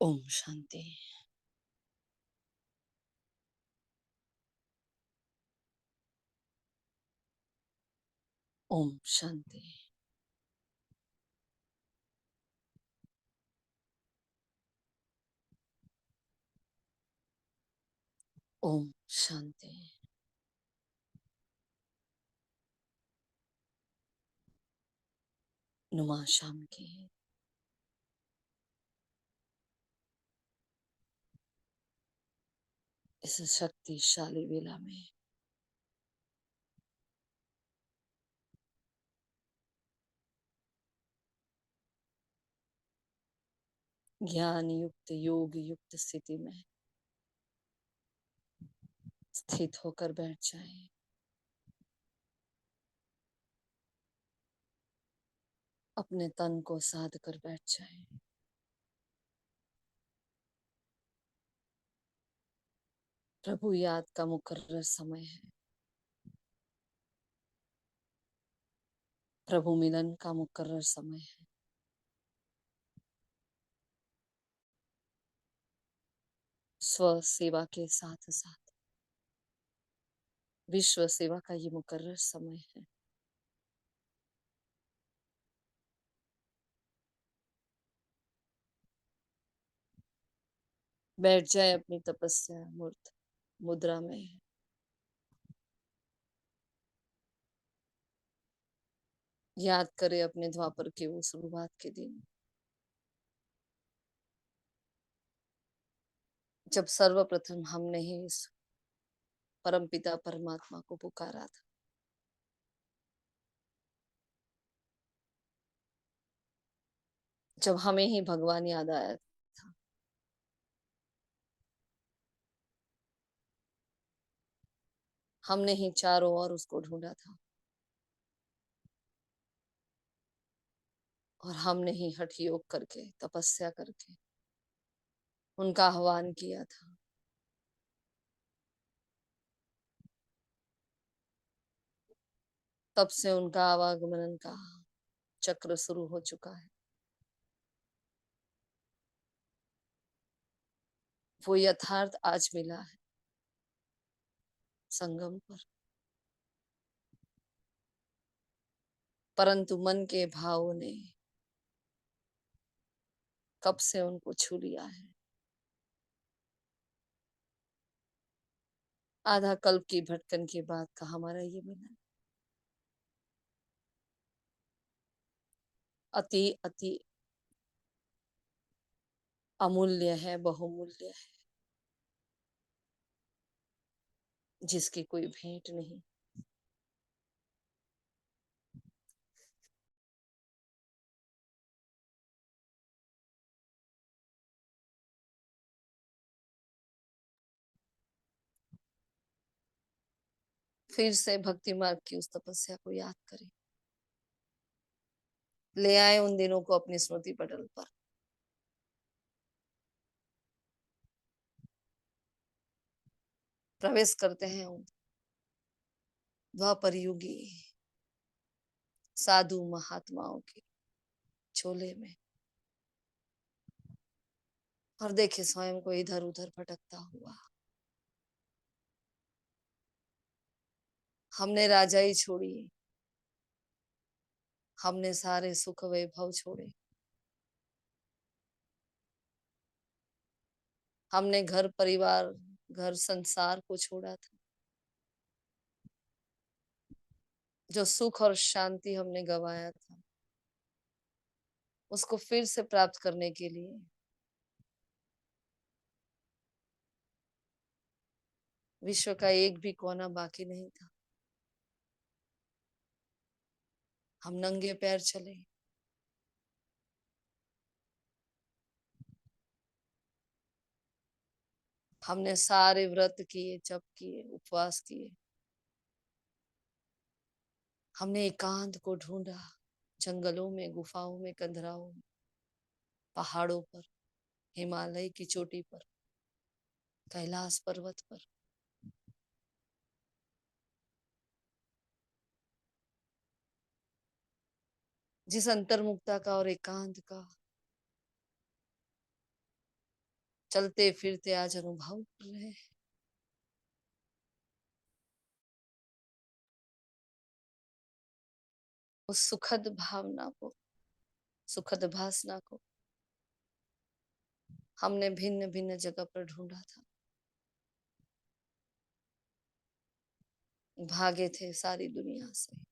ओम शांति। ओम शांति। ओम शांति। नुमा शाम की इस शक्तिशाली वेला में ज्ञान युक्त योग युक्त स्थिति में स्थित होकर बैठ जाएं। अपने तन को साध कर बैठ जाएं। प्रभु याद का मुकर्रर समय है। प्रभु मिलन का मुकर्रर समय है। स्व सेवा के साथ साथ विश्व सेवा का ये मुकर्रर समय है। बैठ जाए अपनी तपस्या मूर्त मुद्रा में। याद करे अपने द्वापर के वो शुरुआत के दिन, जब सर्वप्रथम हमने ही इस परमपिता परमात्मा को पुकारा था। जब हमें ही भगवान याद आया था। हमने ही चारों ओर उसको ढूंढा था और हमने ही हठ योग करके तपस्या करके उनका आह्वान किया था। तब से उनका आवागमन का चक्र शुरू हो चुका है। वो यथार्थ आज मिला है संगम पर, परंतु मन के भावों ने कब से उनको छू लिया है। आधा कल्प की भटकन के बाद का हमारा ये मिलन अति अति अमूल्य है, बहुमूल्य है, जिसकी कोई भेंट नहीं। फिर से भक्ति मार्ग की उस तपस्या को याद करें। ले आए उन दिनों को अपनी स्मृति पटल पर। प्रवेश करते हैं उन द्वापर युगी साधु महात्माओं के चोले में और देखे स्वयं को इधर उधर भटकता हुआ। हमने राजाई छोड़ी, हमने सारे सुख वैभव छोड़े, हमने घर परिवार घर संसार को छोड़ा था। जो सुख और शांति हमने गवाया था, उसको फिर से प्राप्त करने के लिए विश्व का एक भी कोना बाकी नहीं था। हम नंगे पैर चले। हमने सारे व्रत किए, जप किए, उपवास किए। हमने एकांत को ढूंढा, जंगलों में, गुफाओं में, कंदराओं में, पहाड़ों पर, हिमालय की चोटी पर, कैलाश पर्वत पर। जिस अंतर्मुक्ता का और एकांत का चलते फिरते आज अनुभव कर रहे हैं। उस सुखद भावना को, सुखद भासना को हमने भिन्न भिन्न जगह पर ढूंढा था। भागे थे सारी दुनिया से,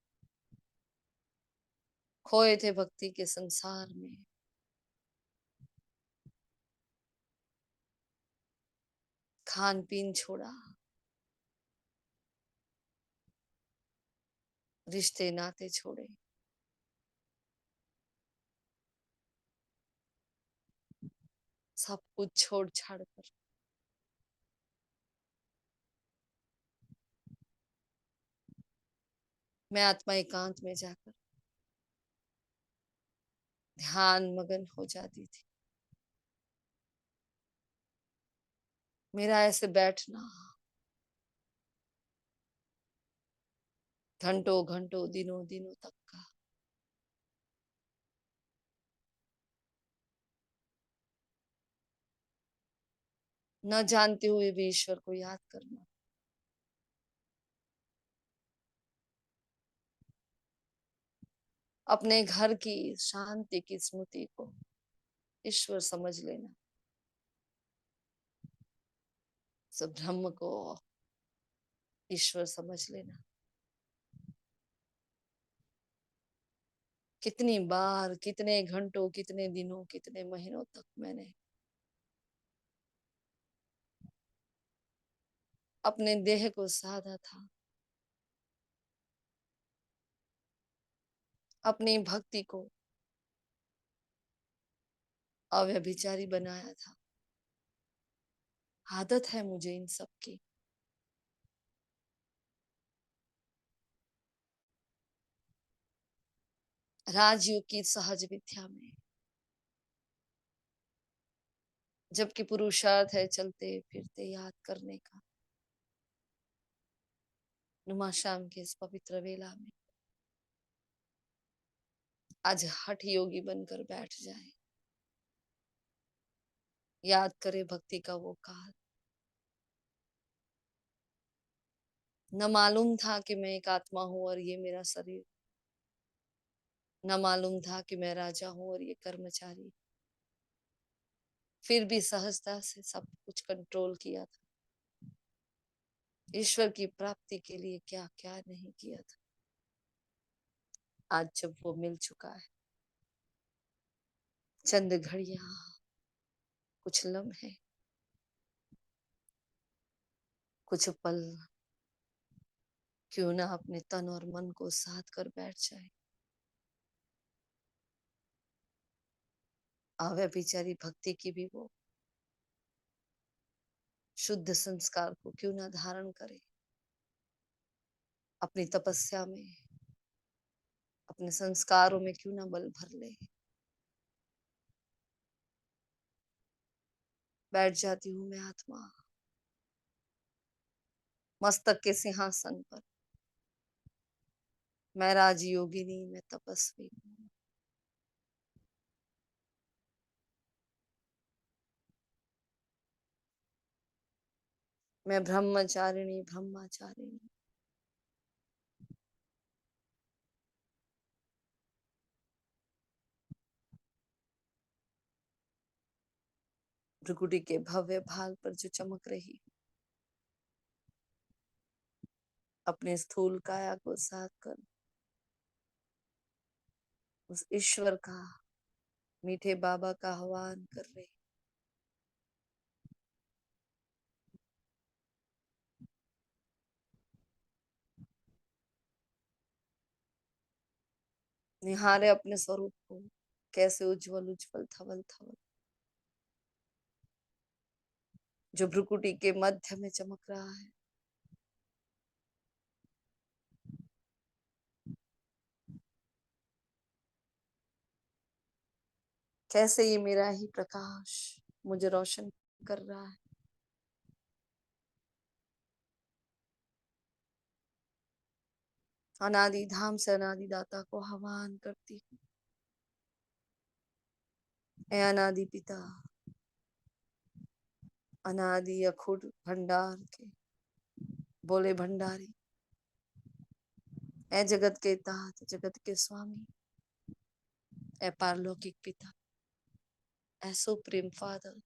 खोए थे भक्ति के संसार में। खान पीन छोड़ा, रिश्ते नाते छोड़े, सब कुछ छोड़ छाड़ कर मैं आत्मा एकांत में जाकर ध्यान मगन हो जाती थी। मेरा ऐसे बैठना घंटों घंटों दिनों दिनों तक का, न जानते हुए भी ईश्वर को याद करना, अपने घर की शांति की स्मृति को ईश्वर समझ लेना, सब ब्रह्म को ईश्वर समझ लेना। कितनी बार, कितने घंटों, कितने दिनों, कितने महीनों तक मैंने अपने देह को साधा था, अपनी भक्ति को अव्यभिचारी बनाया था। आदत है मुझे इन सब की। राजयोग की सहज विद्या में, जबकि पुरुषार्थ है चलते फिरते याद करने का, नुमा शाम के इस पवित्र वेला में आज हठ योगी बनकर बैठ जाए, याद करे भक्ति का वो काल। न मालूम था कि मैं एक आत्मा हूं और ये मेरा शरीर, न मालूम था कि मैं राजा हूं और ये कर्मचारी। फिर भी सहजता से सब कुछ कंट्रोल किया था। ईश्वर की प्राप्ति के लिए क्या क्या नहीं किया था। आज जब वो मिल चुका है, चंद घड़ियां, कुछ लम्हे, कुछ पल, क्यों ना अपने तन और मन को साध कर बैठ जाए। अव्यभिचारी भक्ति की भी वो शुद्ध संस्कार को क्यों ना धारण करे, अपनी तपस्या में, अपने संस्कारों में क्यों ना बल भर ले। बैठ जाती हूँ मैं आत्मा मस्तक के सिंहासन पर। मैं राजयोगिनी, मैं तपस्वी हूँ। मैं ब्रह्मचारिणी, ब्रह्मचारिणी। भृकुटी के भव्य भाल पर जो चमक रही, अपने स्थूल काया को साथ कर उस ईश्वर का, मीठे बाबा का आह्वान कर रही। निहारे अपने स्वरूप को, कैसे उज्जवल उज्जवल थवल थवल, जो भ्रुकुटी के मध्य में चमक रहा है। कैसे ये मेरा ही प्रकाश मुझे रोशन कर रहा है। अनादि धाम से अनादि दाता को आह्वान करती हूँ। ए अनादि पिता, अनादि अखुड भंडार के बोले भंडारी, ए जगत के तात जगत के स्वामी, ए पारलौकिक पिता, ए सुप्रीम फादर,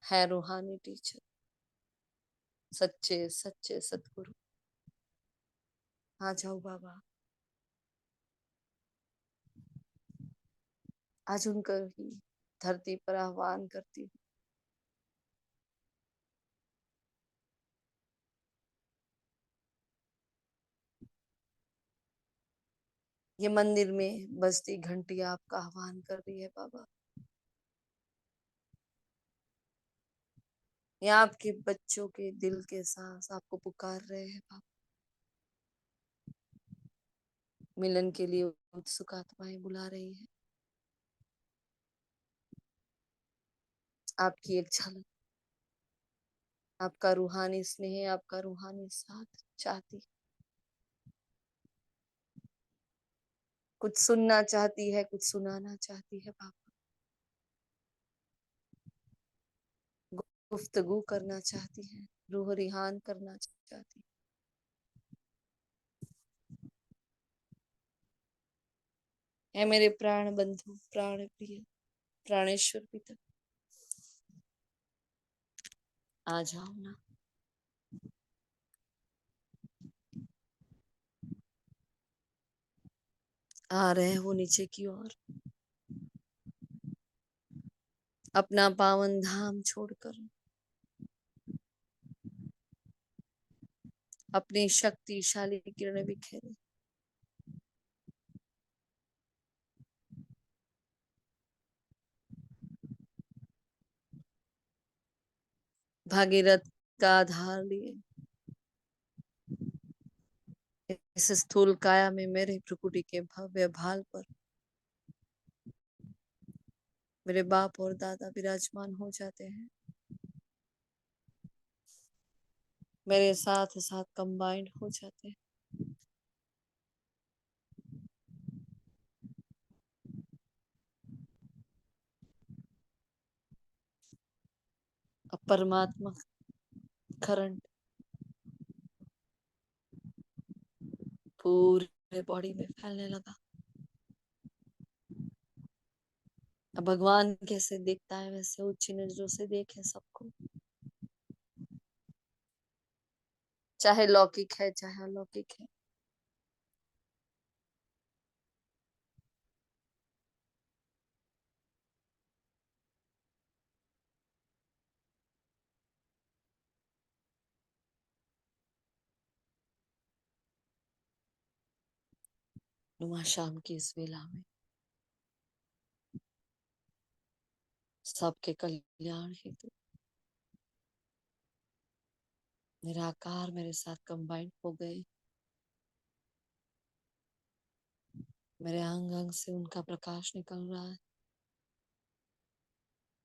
है रूहानी टीचर, सच्चे सच्चे सतगुरु, आ जाओ बाबा। आज उनका ही धरती पर आह्वान करती हूँ। ये मंदिर में बजती घंटी आपका आह्वान कर रही है बाबा। ये आपके बच्चों के दिल के सांस आपको पुकार रहे हैं बाबा। मिलन के लिए उत्सुक आत्माएं बुला रही है। आपकी एक झलक, आपका रूहानी स्नेह, आपका रूहानी साथ चाहती, कुछ सुनना चाहती है, कुछ सुनाना चाहती है बाबा। गुफ्तगू करना चाहती है, रूह रिहान करना चाहती है। मेरे प्राण बंधु, प्राण प्रिय, प्राणेश्वर पिता, आ जाओ ना। आ रहे हो नीचे की ओर, अपना पावन धाम छोड़कर, अपनी शक्तिशाली किरणें बिखेरे। भागीरथ का आधार लिए इस स्थूल काया में मेरे प्रकृति के भव्य भाल पर मेरे बाप और दादा विराजमान हो जाते हैं। मेरे साथ साथ कंबाइंड हो जाते हैं। अब परमात्मा करंट पूरे बॉडी में फैलने लगा। अब भगवान कैसे देखता है वैसे उच्च नजरों से देखे सबको, चाहे लौकिक है चाहे अलौकिक है। नुमा शाम की इस वेला में सबके कल्याण हेतु निराकार मेरे साथ कंबाइंड हो गए। मेरे अंग अंग से उनका प्रकाश निकल रहा है।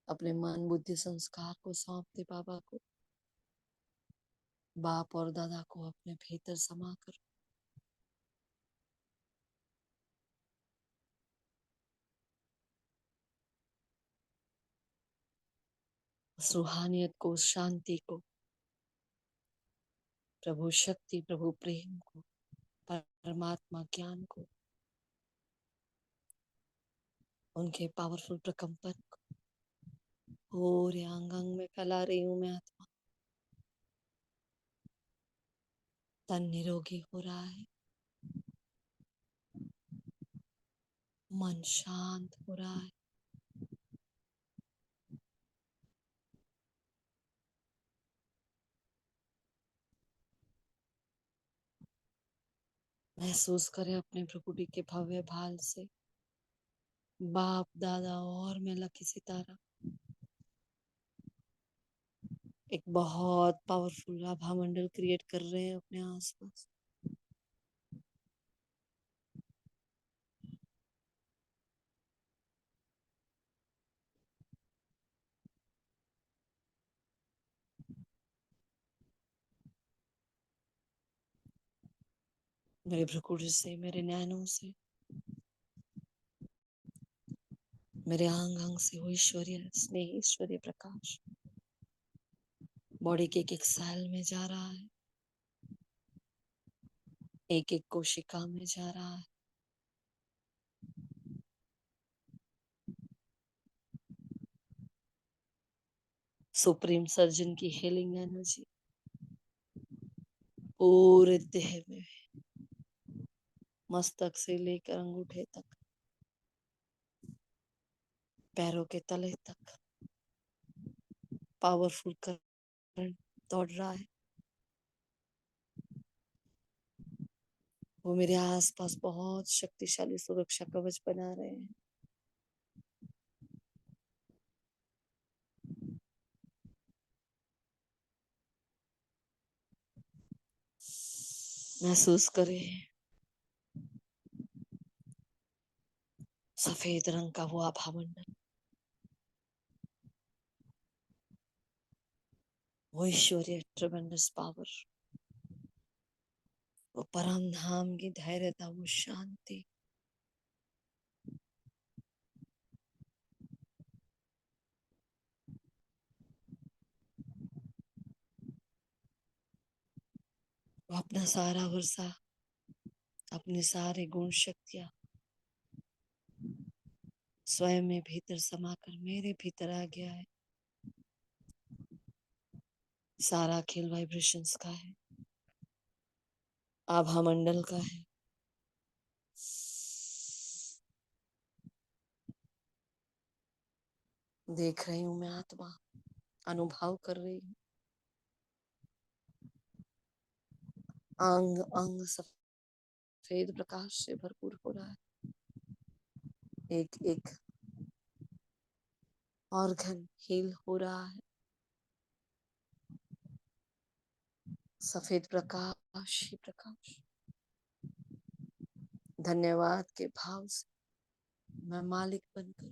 अपने मन बुद्धि संस्कार को सौंप दे बाबा को, बाप और दादा को अपने भीतर समा कर। उस रूहानियत को, उस शांति को, प्रभु शक्ति, प्रभु प्रेम को, परमात्मा ज्ञान को, उनके पावरफुल प्रकंपन को पूरे अंग अंग में फैला रही हूं मैं आत्मा। तन निरोगी हो रहा है, मन शांत हो रहा है। महसूस करें अपने प्रकृति के भव्य भाल से बाप दादा और मैं लकी सितारा एक बहुत पावरफुल आभा मंडल क्रिएट कर रहे हैं अपने आसपास। मेरे भ्रुकुट से, मेरे नैनों से, मेरे अंग अंग से वो ईश्वरीय स्नेह, ईश्वरीय प्रकाश बॉडी के एक एक सेल में जा रहा है, एक एक कोशिका में जा रहा है। सुप्रीम सर्जन की हीलिंग एनर्जी पूरे देह में, मस्तक से लेकर अंगूठे तक, पैरों के तले तक पावरफुल करंट दौड़ रहा है। वो मेरे आसपास बहुत शक्तिशाली सुरक्षा कवच बना रहे हैं। महसूस करें सफेद रंग का वो आभा मंडल, वो ईश्वरीय ट्रेमेंडस पावर, वो परम धाम की धैर्यता, वो शांति, वो अपना सारा वर्षा, अपनी सारी गुण शक्तियां स्वयं में भीतर समाकर मेरे भीतर आ गया है। सारा खेल वाइब्रेशंस का है, आभा मंडल का है। देख रही हूं मैं आत्मा, अनुभव कर रही हूँ। अंग अंग सफेद प्रकाश से भरपूर हो रहा है। एक एक ऑर्गन हील हो रहा है। सफेद प्रकाश ही प्रकाश। धन्यवाद के भाव से मैं मालिक बनकर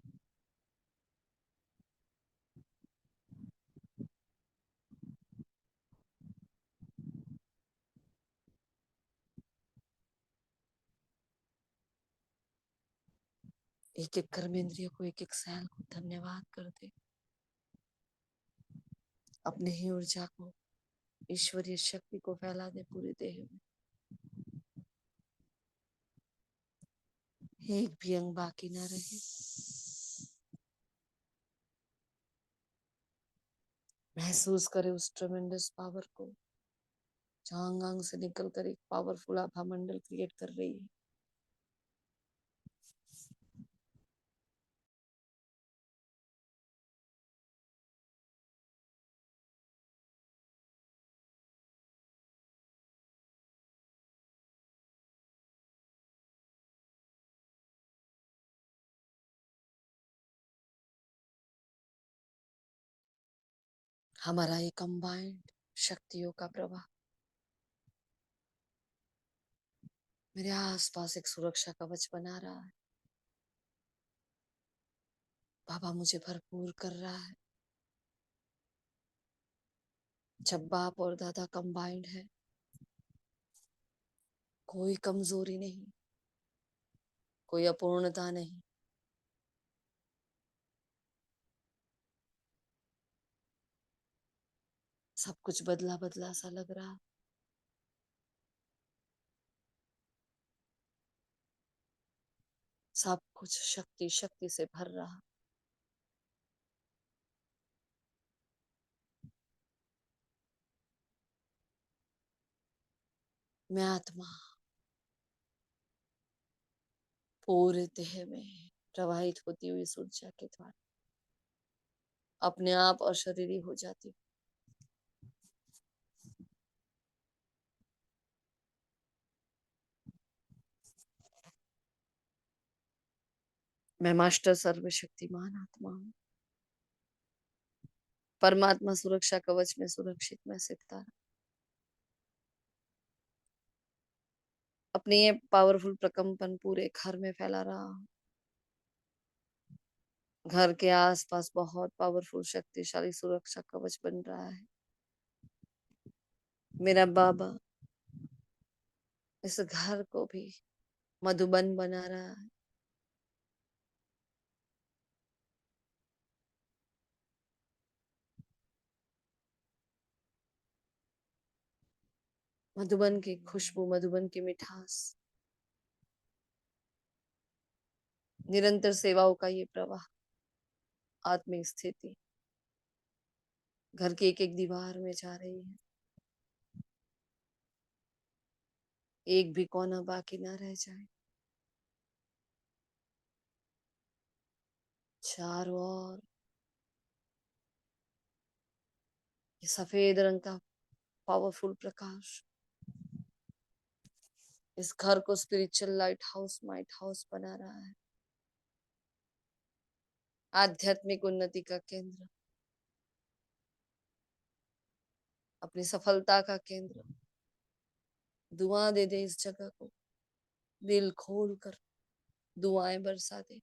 एक एक कर्मेंद्रिय को, एक एक सेल को धन्यवाद कर दे। अपने ही ऊर्जा को, ईश्वरीय शक्ति को फैला दे पूरे देह में। एक भी अंग बाकी ना रहे। महसूस करे उस ट्रेमेंडस पावर को, जहां अंग अंग से निकल कर एक पावरफुल आभा मंडल क्रिएट कर रही है। हमारा ये कंबाइंड शक्तियों का प्रवाह मेरे आसपास एक सुरक्षा कवच बना रहा है। बाबा मुझे भरपूर कर रहा है। जब बाप और दादा कंबाइंड है, कोई कमजोरी नहीं, कोई अपूर्णता नहीं। सब कुछ बदला बदला सा लग रहा। सब कुछ शक्ति शक्ति से भर रहा। मैं आत्मा पूरे देह में प्रवाहित होती हुई इस ऊर्जा के द्वारा अपने आप अशरीरी हो जाती हूँ। मैं मास्टर सर्वशक्तिमान आत्मा हूँ। परमात्मा सुरक्षा कवच में सुरक्षित, मैं सितारा। अपने ये पावरफुल प्रकंपन पूरे घर में फैला रहा हूँ। घर के आसपास बहुत पावरफुल शक्तिशाली सुरक्षा कवच बन रहा है। मेरा बाबा इस घर को भी मधुबन बना रहा है। मधुबन की खुशबू, मधुबन की मिठास, निरंतर सेवाओं का ये प्रवाह, आत्मिक स्थिति घर की एक एक दीवार में जा रही है। एक भी कोना बाकी ना रह जाए। चारों ओर ये सफेद रंग का पावरफुल प्रकाश इस घर को spiritual light house, might house बना रहा है। आध्यात्मिक उन्नति का केंद्र, अपनी सफलता का केंद्र। दुआ दे दे इस जगह को, दिल खोल कर दुआएं बरसा दे।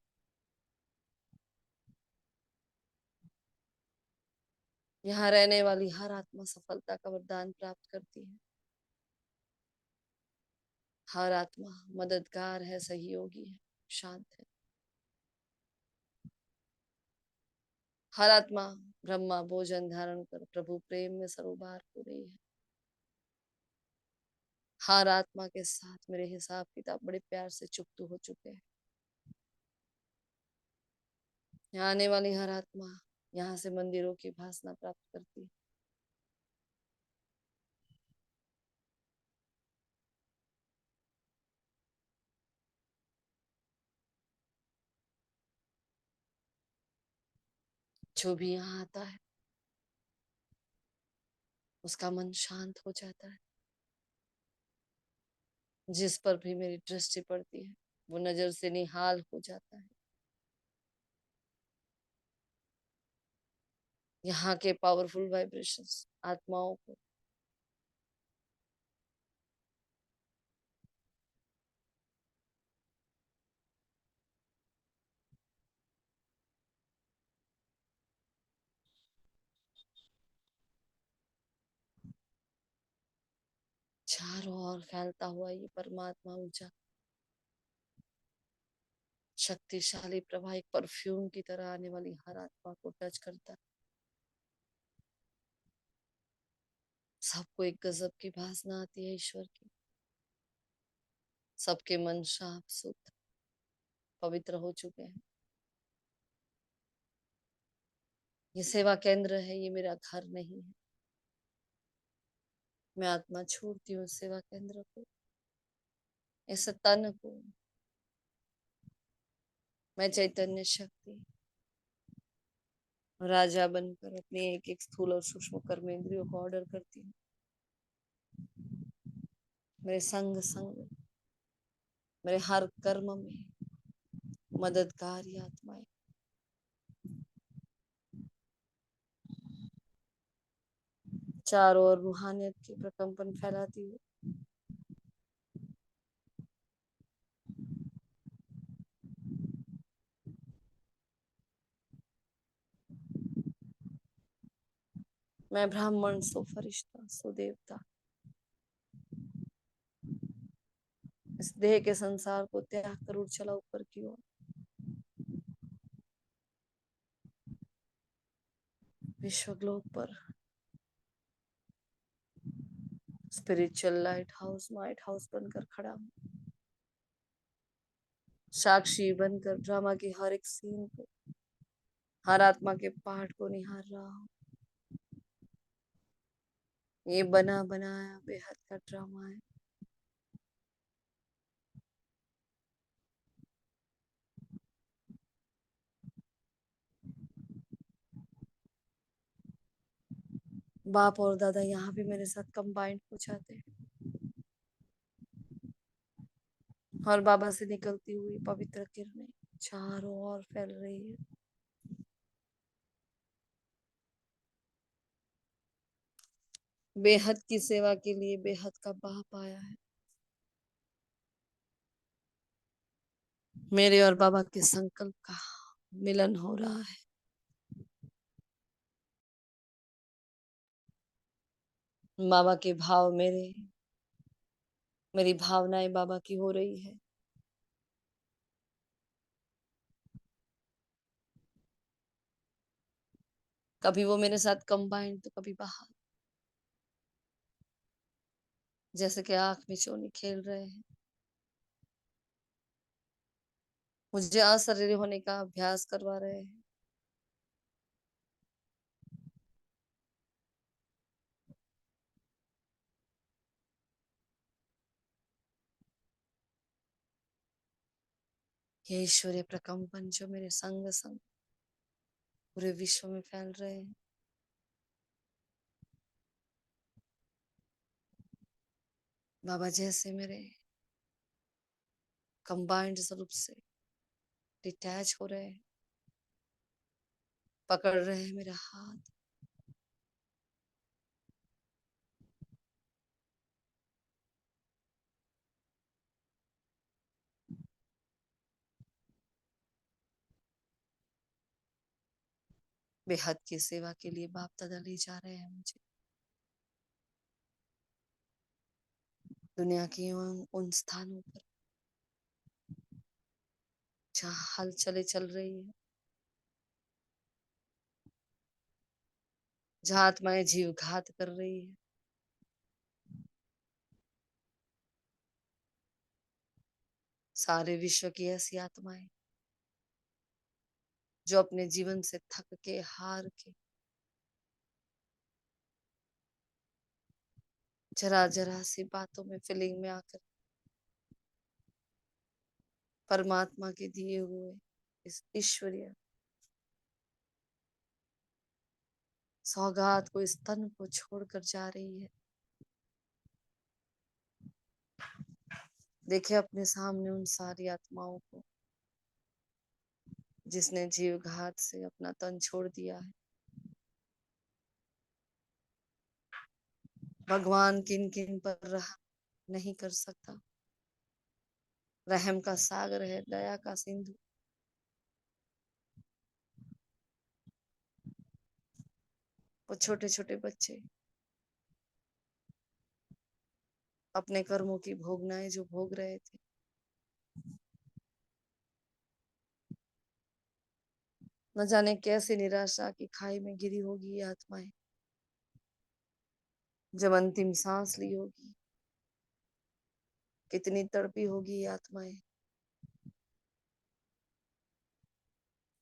यहाँ रहने वाली हर आत्मा सफलता का वरदान प्राप्त करती है। हर आत्मा मददगार है, सहयोगी है, शांत है। हर आत्मा ब्रह्मा भोजन धारण कर प्रभु प्रेम में सरोबार हो रही है। हर आत्मा के साथ मेरे हिसाब किताब बड़े प्यार से चुकतू हो चुके हैं। यहाँ आने वाली हर आत्मा यहाँ से मंदिरों की भासना प्राप्त करती है। जो भी यहाँ आता है उसका मन शांत हो जाता है। जिस पर भी मेरी दृष्टि पड़ती है वो नजर से निहाल हो जाता है। यहाँ के पावरफुल वाइब्रेशंस आत्माओं को चारों ओर फैलता हुआ ये परमात्मा ऊर्जा शक्तिशाली प्रवाह एक परफ्यूम की तरह आने वाली हर आत्मा को टच करता है। सबको एक गजब की भासना आती है ईश्वर की। सबके मन साफ शुद्ध पवित्र हो चुके हैं। ये सेवा केंद्र है, ये मेरा घर नहीं है। मैं आत्मा छोड़ती हूँ सेवा केंद्र को, इस तन को। मैं चैतन्य शक्ति राजा बनकर अपनी एक एक स्थूल और सूक्ष्म कर्म इंद्रियों को ऑर्डर करती हूँ। मेरे संग संग मेरे हर कर्म में मददगारी आत्माएं चारों ओर रूहानियत के प्रकंपन फैलाती हूँ। मैं ब्राह्मण सो फरिश्ता सो देवता इस देह के संसार को त्याग कर उड़ चला ऊपर की ओर। विश्व ग्लोब पर spiritual light house, might house बनकर खड़ा हूँ। साक्षी बनकर ड्रामा की हर एक सीन को, हर आत्मा के पाठ को निहार रहा हूँ। ये बना बनाया बेहद का ड्रामा है। बाप और दादा यहाँ भी मेरे साथ कंबाइंड हो जाते हैं और बाबा से निकलती हुई पवित्र किरणें चारों ओर फैल रही है। बेहद की सेवा के लिए बेहद का बाप आया है। मेरे और बाबा के संकल्प का मिलन हो रहा है। बाबा के भाव मेरी भावनाएं बाबा की हो रही है। कभी वो मेरे साथ कंबाइंड तो कभी बाहर। जैसे कि आंख में चोनी खेल रहे हैं। मुझे अशरीरी होने का अभ्यास करवा रहे हैं। ये ईश्वरीय प्रकंपन जो मेरे संग संग पूरे विश्व में फैल रहे हैं, बाबा जैसे मेरे कंबाइंड स्वरूप से डिटैच हो रहे हैं, पकड़ रहे हैं मेरा हाथ। बेहद की सेवा के लिए बाप दादा ले जा रहे हैं मुझे, दुनिया के उन स्थानों पर जहाँ हलचलें चल रही है, जहाँ आत्माएं जीव घात कर रही है। सारे विश्व की ऐसी आत्माएं जो अपने जीवन से थक के हार के जरा जरा सी बातों में फीलिंग में आकर परमात्मा के दिए हुए इस ईश्वरीय सौगात को, इस तन को छोड़कर जा रही है। देखिए अपने सामने उन सारी आत्माओं को जिसने जीव घात से अपना तन छोड़ दिया है। भगवान किन किन पर रहम नहीं कर सकता। रहम का सागर है, दया का सिंधु। वो छोटे छोटे बच्चे अपने कर्मों की भोगनाएं जो भोग रहे थे, न जाने कैसी निराशा की खाई में गिरी होगी ये आत्माएं। जब अंतिम सांस ली होगी, कितनी तड़पी होगी ये आत्माएं।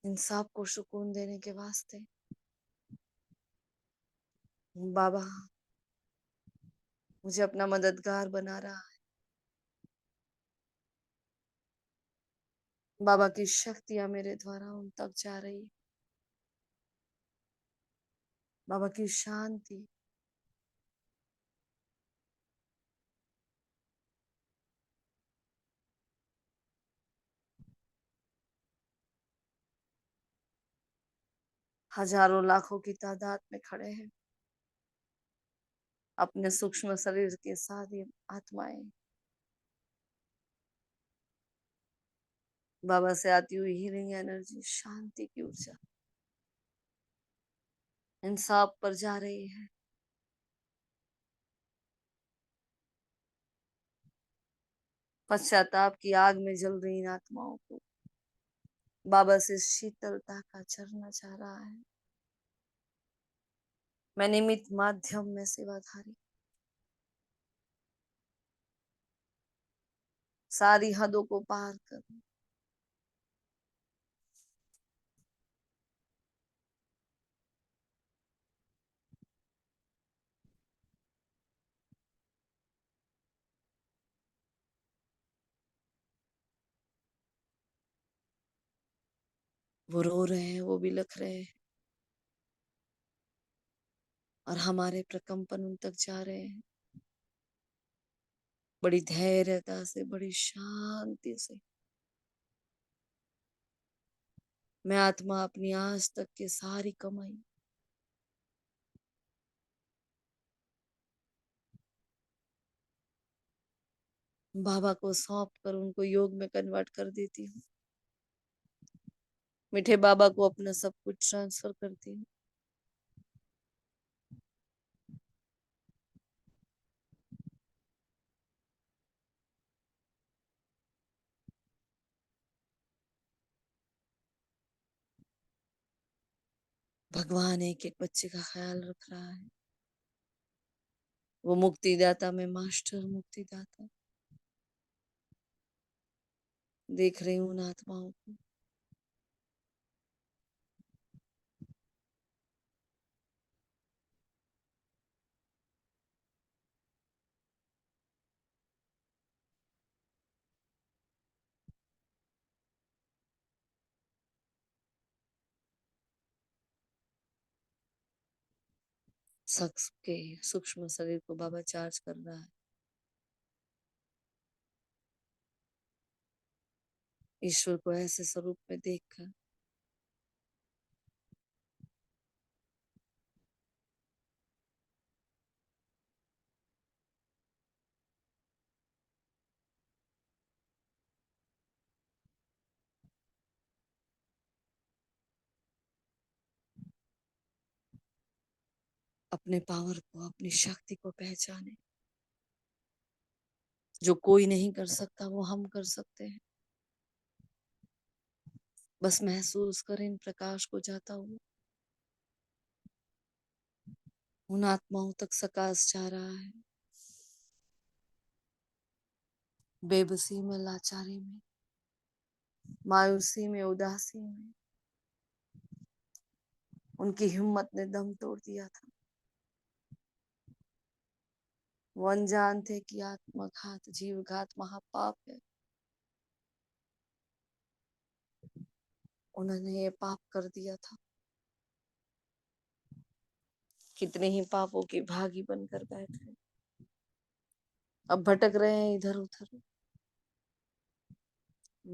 इन सब को सुकून देने के वास्ते बाबा मुझे अपना मददगार बना रहा है। बाबा की शक्तियां मेरे द्वारा उन तक जा रही है। बाबा की शांति, हजारों लाखों की तादाद में खड़े हैं अपने सूक्ष्म शरीर के साथ ये आत्माएं। बाबा से आती हुई हीलिंग एनर्जी, शांति की ऊर्जा इन सब पर जा रही है। पश्चाताप की आग में जल रही इन आत्माओं को बाबा से शीतलता का झरना चाह रहा है। मैं निमित्त माध्यम में सेवाधारी, सारी हदों को पार कर वो रो रहे हैं, वो भी लिख रहे हैं, और हमारे प्रकंपन उन तक जा रहे हैं। बड़ी धैर्यता से, बड़ी शांति से मैं आत्मा अपनी आज तक की सारी कमाई बाबा को सौंप कर उनको योग में कन्वर्ट कर देती हूँ। मीठे बाबा को अपना सब कुछ ट्रांसफर करती हूँ। भगवान एक एक बच्चे का ख्याल रख रहा है। वो मुक्तिदाता में मास्टर मुक्तिदाता। देख रही हूँ उन आत्माओं को, शख्स के सूक्ष्म शरीर को बाबा चार्ज कर रहा है। ईश्वर को ऐसे स्वरूप में देखकर अपने पावर को, अपनी शक्ति को पहचाने। जो कोई नहीं कर सकता वो हम कर सकते हैं। बस महसूस करें इन प्रकाश को जाता हुआ। उन आत्माओं तक सकाश जा रहा है, बेबसी में, लाचारी में, मायूसी में, उदासी में। उनकी हिम्मत ने दम तोड़ दिया था। वो अनजान थे कि आत्मघात, जीवघात महापाप है। उन्होंने ये पाप कर दिया था। कितने ही पापों के भागी बनकर बैठे, अब भटक रहे हैं इधर उधर,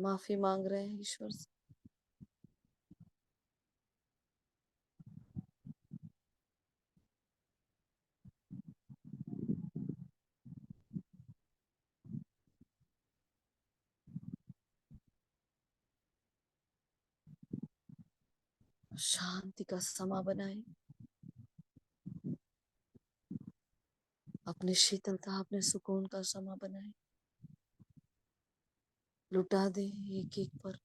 माफी मांग रहे हैं ईश्वर से। शांति का समा बनाए, अपने शीतलता, अपने सुकून का समा बनाए। लुटा दे एक एक पर।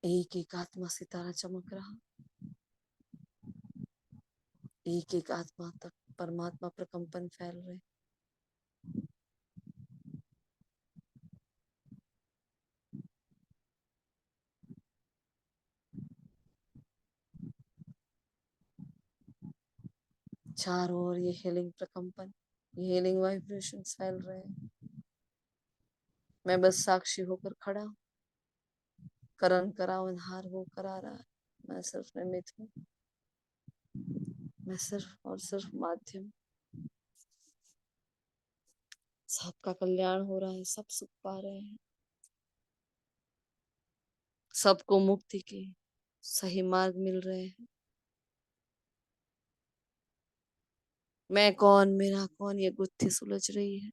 एक एक आत्मा सितारा चमक रहा, एक एक आत्मा तक परमात्मा प्रकंपन फैल रहे। चारों ओर ये हीलिंग प्रकंपन, ये हीलिंग वाइब्रेशंस फैल रहे हैं। मैं बस साक्षी होकर खड़ा हूँ। करण करावनहार वो करा रहा है, मैं सिर्फ निमित्त हूँ। मैं सिर्फ और सिर्फ माध्यम। सबका कल्याण हो रहा है, सब सुख पा रहे हैं, सबको मुक्ति के सही मार्ग मिल रहे हैं। मैं कौन, मेरा कौन, ये गुत्थी सुलझ रही है।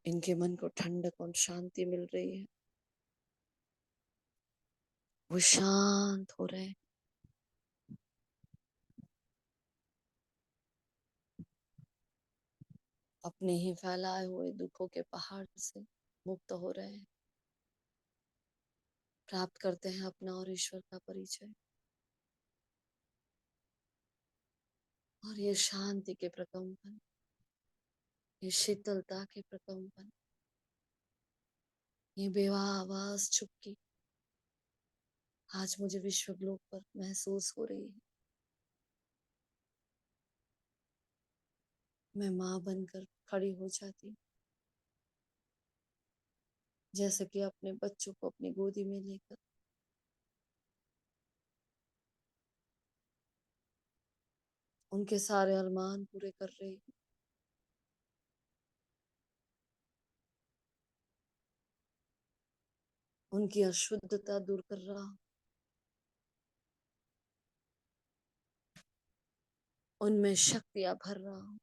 इनके मन को ठंडक और शांति मिल रही है। वो शांत हो रहे हैं। अपने ही फैलाए हुए दुखों के पहाड़ से मुक्त हो रहे हैं। प्राप्त करते हैं अपना और ईश्वर का परिचय। और ये शांति के प्रकंपन, ये शीतलता के प्रकंपन, ये बेवा आवाज चुपकी आज मुझे विश्व ग्लोब पर महसूस हो रही है। मैं माँ बनकर खड़ी हो जाती, जैसे कि अपने बच्चों को अपनी गोदी में लेकर उनके सारे अरमान पूरे कर रही हूँ। उनकी अशुद्धता दूर कर रहा हूं, उनमें शक्तियां भर रहा हूं।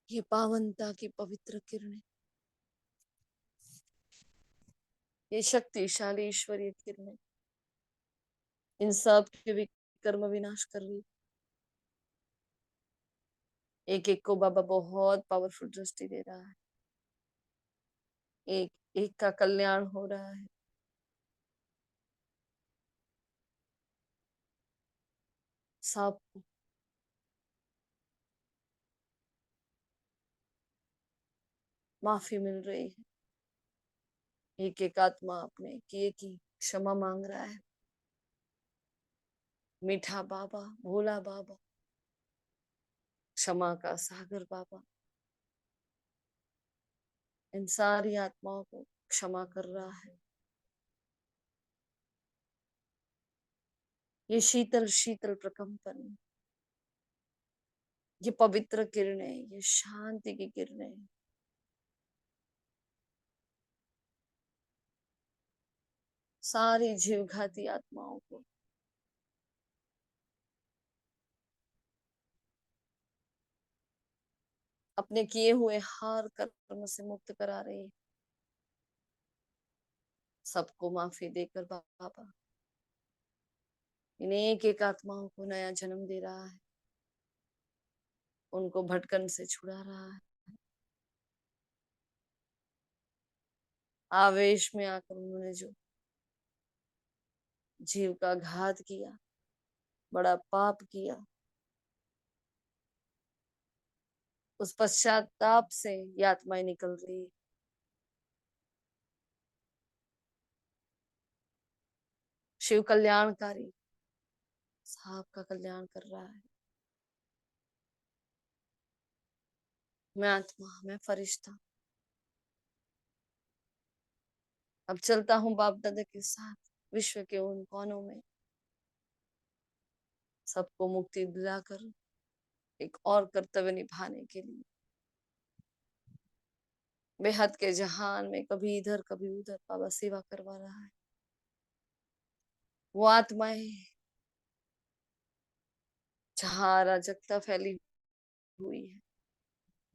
ये पावनता की पवित्र किरणें, ये शक्तिशाली ईश्वरीय किरणें इन सब के भी कर्म विनाश कर रही। एक एक को बाबा बहुत पावरफुल दृष्टि दे रहा है। एक एक का कल्याण हो रहा है। सबको माफी मिल रही है। एक एक आत्मा अपने किए की क्षमा मांग रहा है। मीठा बाबा, भोला बाबा, क्षमा का सागर बाबा इन सारी आत्माओं को क्षमा कर रहा है। ये शीतल शीतल प्रकंपन, ये पवित्र किरणें, ये शांति की किरणें सारी जीवघाती आत्माओं को अपने किए हुए हर कर्म से मुक्त करा रही है। सबको माफी देकर बाबा इन एक एक आत्माओं को नया जन्म दे रहा है। उनको भटकन से छुड़ा रहा है। आवेश में आकर उन्होंने जो जीव का घात किया, बड़ा पाप किया, उस पश्चाताप से ये आत्माएं निकल रही है। शिव कल्याणकारी सबका कल्याण कर रहा है। मैं आत्मा, मैं फरिश्ता अब चलता हूँ बाप दादा के साथ विश्व के उन कोनों में, सबको मुक्ति दिलाकर एक और कर्तव्य निभाने के लिए बेहद के जहान में कभी इधर कभी उधर बाबा सेवा करवा रहा है। वो आत्माएं जहां अराजकता फैली हुई है,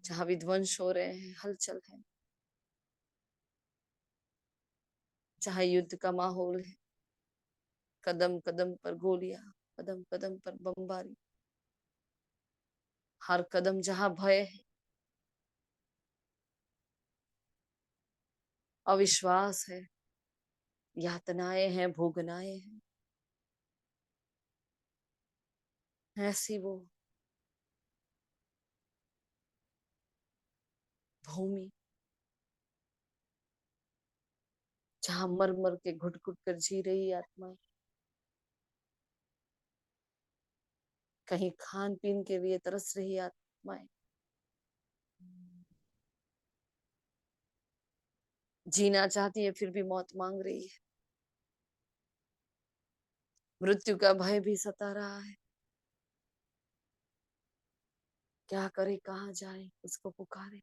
जहां विध्वंस हो रहे हैं, हलचल है, जहां युद्ध का माहौल है, कदम कदम पर गोलियां, कदम कदम पर बमबारी, हर कदम जहां भय है, अविश्वास है, यातनाएं हैं, भोगनाएं हैं, ऐसी वो भूमि जहां मर मर के घुट घुट कर जी रही आत्मा, कहीं खान पीन के लिए तरस रही आत्माएं, जीना चाहती है फिर भी मौत मांग रही है, मृत्यु का भय भी सता रहा है, क्या करे कहाँ जाए, उसको पुकारे,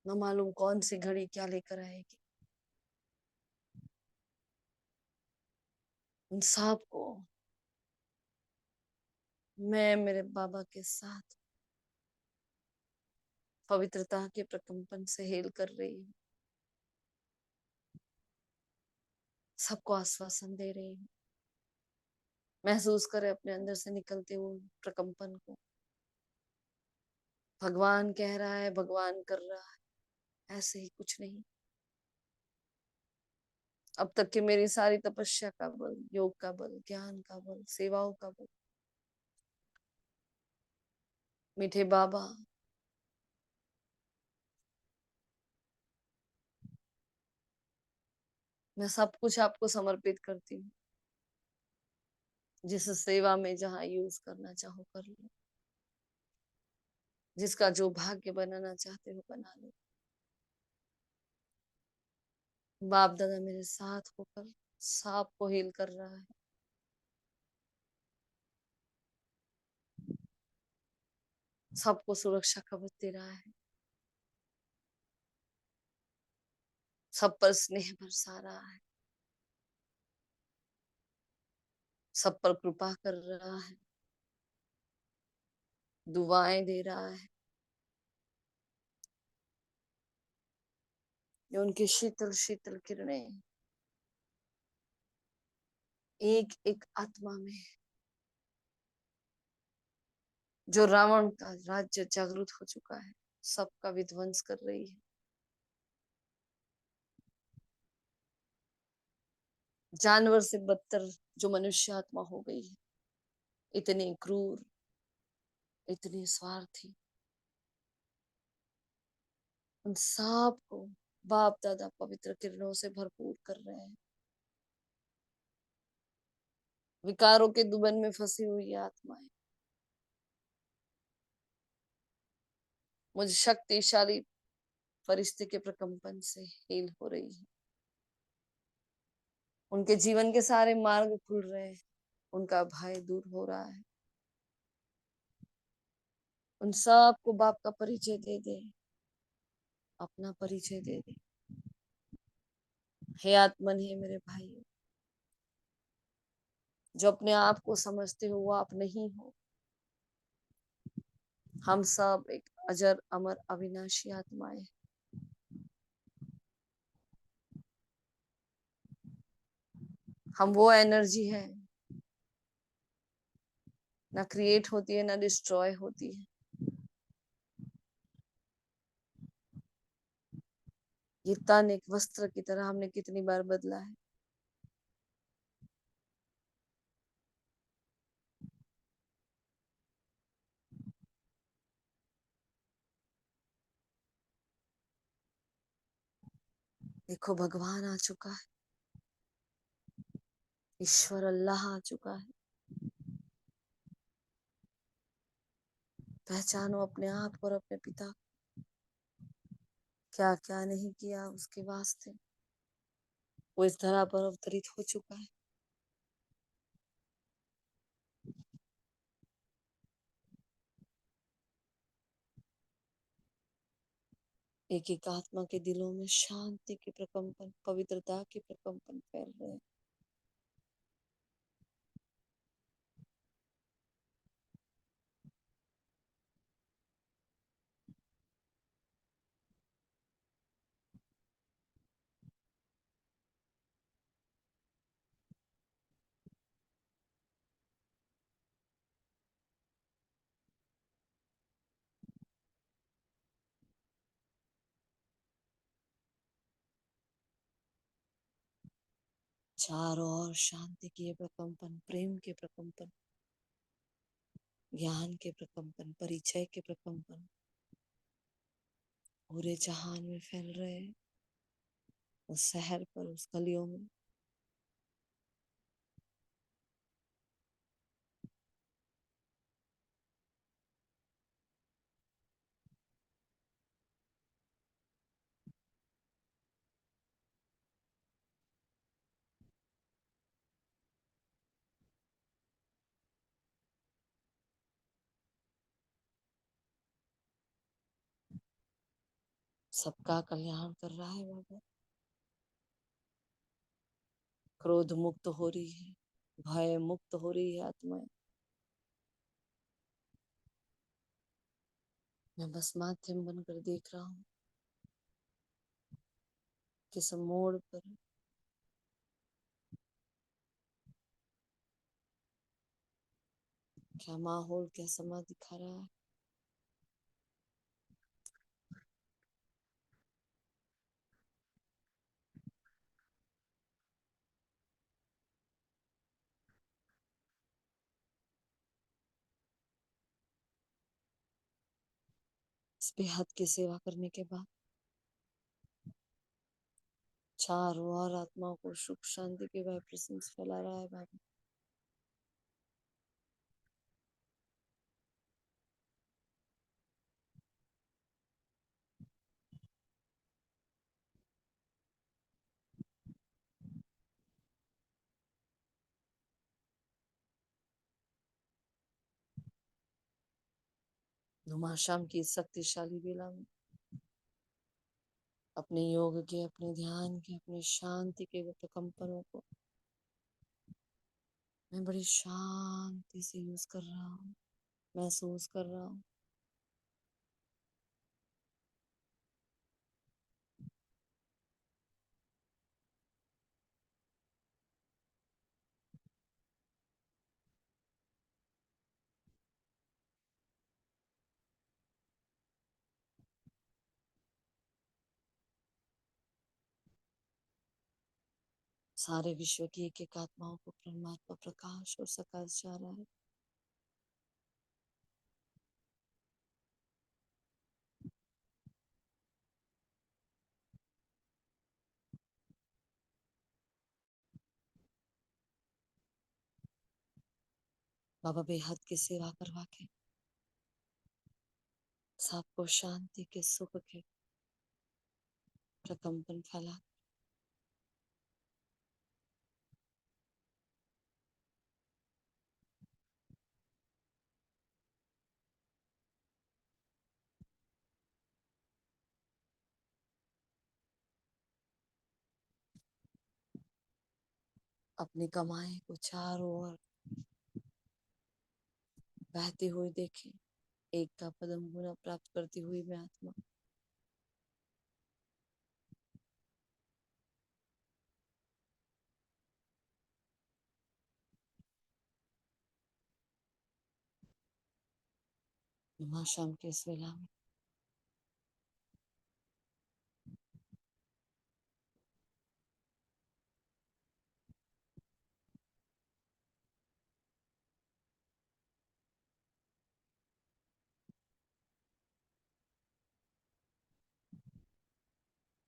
न मालूम कौन सी घड़ी क्या लेकर आएगी। उन सब को मैं मेरे बाबा के साथ पवित्रता के प्रकंपन से हेल कर रही हूँ। सबको आश्वासन दे रही हूँ। महसूस करे अपने अंदर से निकलते हुए प्रकंपन को। भगवान कह रहा है, भगवान कर रहा है, ऐसे ही कुछ नहीं। अब तक की मेरी सारी तपस्या का बल, योग का बल, ज्ञान का बल, सेवाओं का बल, मीठे बाबा मैं सब कुछ आपको समर्पित करती हूँ। जिस सेवा में जहाँ यूज करना चाहो कर लो, जिसका जो भाग्य बनाना चाहते हो बना लो। बाप दादा मेरे साथ होकर सांप को हील कर रहा है। सबको सुरक्षा कवच दे रहा है, सब पर स्नेह बरसा रहा है, सब पर कृपा कर रहा है, दुआएं दे रहा है। ये उनकी शीतल शीतल किरणें एक एक आत्मा में, जो रावण का राज्य जागृत हो चुका है, सबका विध्वंस कर रही है। जानवर से बदतर जो मनुष्य आत्मा हो गई है, इतनी क्रूर, इतनी स्वार्थी, उन सब को बाप दादा पवित्र किरणों से भरपूर कर रहे हैं। विकारों के दुबन में फंसी हुई आत्माएं मुझे शक्तिशाली फरिश्ते के प्रकंपन से हील हो रही है। उनके जीवन के सारे मार्ग खुल रहे हैं, उनका भय दूर हो रहा है। उन सब को बाप का परिचय दे दे, अपना परिचय दे दे। हे आत्मन, हे मेरे भाई, जो अपने आप को समझते हो वो आप नहीं हो। हम सब एक अजर अमर अविनाशी आत्माएं, हम वो एनर्जी है, ना क्रिएट होती है ना डिस्ट्रॉय होती है। ये तन एक वस्त्र की तरह हमने कितनी बार बदला है। देखो भगवान आ चुका है, ईश्वर अल्लाह आ चुका है। पहचानो अपने आप और अपने पिता, क्या क्या नहीं किया उसके वास्ते वो इस धरा पर अवतरित हो चुका है। एक एक आत्मा के दिलों में शांति के प्रकंपन, पवित्रता के प्रकंपन फैल रहे हैं। चारों ओर शांति के प्रकंपन, प्रेम के प्रकंपन, ज्ञान के प्रकंपन, परिचय के प्रकंपन पूरे जहान में फैल रहे हैं। उस शहर पर, उस गलियों में सबका कल्याण कर रहा है बाबा। क्रोध मुक्त हो रही है, भय मुक्त हो रही है आत्माएं। मैं बस माध्यम बनकर देख रहा हूँ, किस मोड़ पर क्या माहौल, क्या समा दिखा रहा है। इस बेहद की सेवा करने के बाद चारों ओर आत्माओं को सुख शांति के वाइब्रेशंस फैला रहा है बाबा। धुमाशाम की इस शक्तिशाली बेला में अपने योग के, अपने ध्यान के, अपने शांति के प्रकंपनों को मैं बड़ी शांति से यूज कर रहा हूँ, महसूस कर रहा हूँ। सारे विश्व की एक एक आत्माओं को परमात्मा प्रकाश और सकाश जा रहा है। बाबा बेहद की सेवा करवा के सबको शांति के, सुख के प्रकंपन फैला अपनी कमाई को चारों ओर बहती हुई देखे। एक का पदम गुना प्राप्त करती हुई मैं आत्मा महाशाम के इस वेला में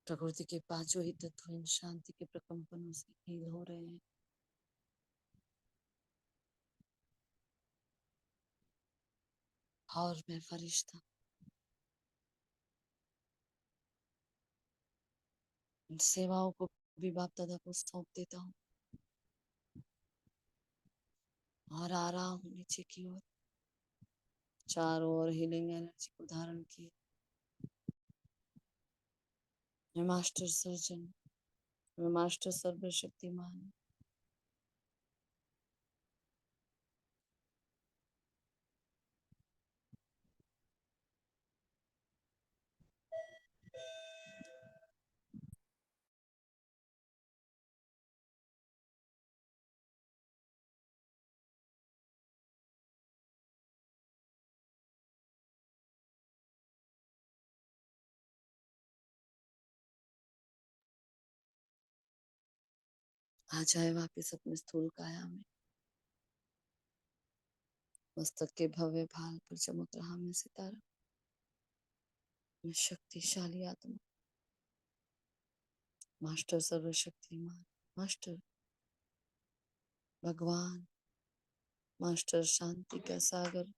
प्रकृति के पांचों ही तत्व इन शांति के प्रकंपनों से हील हो रहे हैं। और मैं फरिश्ता इन सेवाओं को भी बाप दादा को सौंप देता हूँ और आ रहा हूँ नीचे की ओर। चारों ओर हीलिंग एनर्जी को धारण किए मैं मास्टर सर्जन, मैं मास्टर सर्वशक्तिमान। आ जाए वापिस अपने स्थूल काया में। मस्तक के भव्य भाल पर चमक रहा मैं सितारा, मैं शक्तिशाली आत्मा, मास्टर सर्वशक्तिमान, मास्टर भगवान, मास्टर शांति का सागर।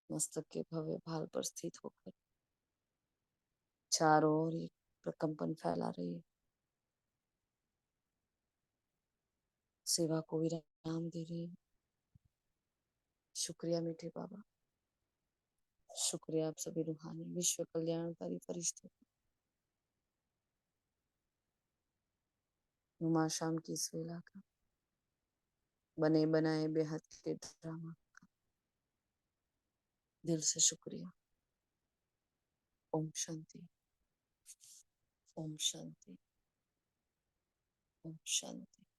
मस्तक के भव्य भाल पर स्थित होकर चारों ओर एक प्रकंपन फैला रही है। सेवा को विराम दे रही है। शुक्रिया मीठे बाबा, शुक्रिया आप सभी रूहानी विश्व कल्याणकारी फरिश्तों। नुमा शाम की इस वेला का बने बनाए बेहद के ड्रामा का दिल से शुक्रिया। ओम शांति, ओम शांति, ओम शांति।